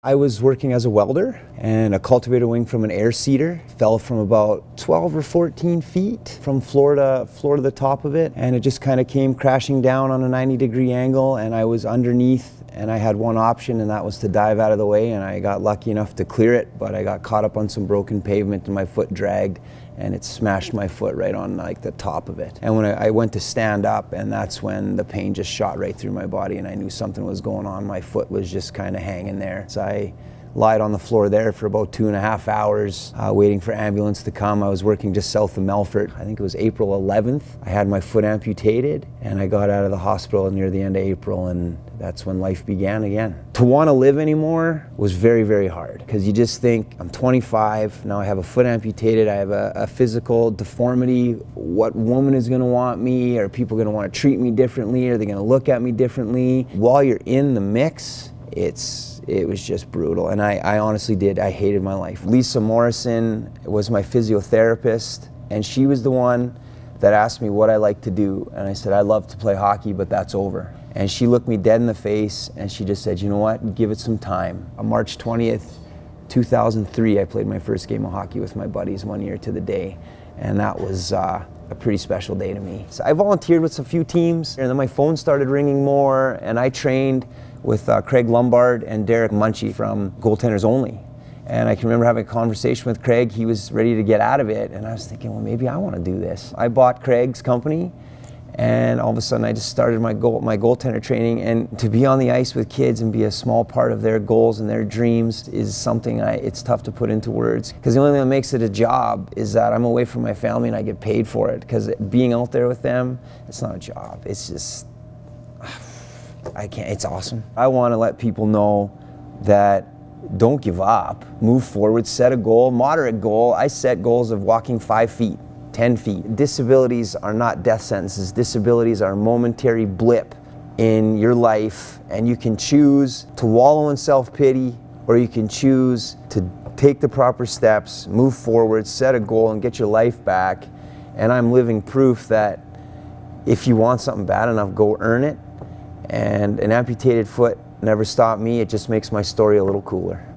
I was working as a welder, and a cultivator wing from an air seeder fell from about 12 or 14 feet from floor to the top of it, and it just kind of came crashing down on a 90-degree angle, and I was underneath, and I had one option, and that was to dive out of the way, and I got lucky enough to clear it, but I got caught up on some broken pavement and my foot dragged, and it smashed my foot right on like the top of it. And when I went to stand up, and that's when the pain just shot right through my body, and I knew something was going on. My foot was just kind of hanging there. So I lied on the floor there for about 2.5 hours, waiting for ambulance to come. I was working just south of Melfort. I think it was April 11th. I had my foot amputated, and I got out of the hospital near the end of April, and that's when life began again. To want to live anymore was very, very hard, because you just think, I'm 25, now I have a foot amputated, I have a physical deformity. What woman is going to want me? Are people going to want to treat me differently? Are they going to look at me differently? While you're in the mix, it was just brutal, and I honestly I hated my life. Lisa Morrison was my physiotherapist, and she was the one that asked me what I like to do, and I said, I love to play hockey, but that's over. And she looked me dead in the face, and she just said, you know what, give it some time. On March 20th, 2003, I played my first game of hockey with my buddies 1 year to the day, and that was a pretty special day to me. So I volunteered with a few teams, and then my phone started ringing more, and I trained with Craig Lombard and Derek Munchie from Goaltenders Only. And I can remember having a conversation with Craig. He was ready to get out of it, and I was thinking, well, maybe I want to do this. I bought Craig's company, and all of a sudden I just started my goaltender training. And to be on the ice with kids and be a small part of their goals and their dreams is something it's tough to put into words. Because the only thing that makes it a job is that I'm away from my family and I get paid for it. Because being out there with them, it's not a job. It's just, it's awesome. I want to let people know that don't give up, move forward, set a goal, moderate goal. I set goals of walking 5 feet, 10 feet. Disabilities are not death sentences. Disabilities are a momentary blip in your life, and you can choose to wallow in self-pity, or you can choose to take the proper steps, move forward, set a goal, and get your life back. And I'm living proof that if you want something bad enough, go earn it. And an amputated foot never stopped me. It just makes my story a little cooler.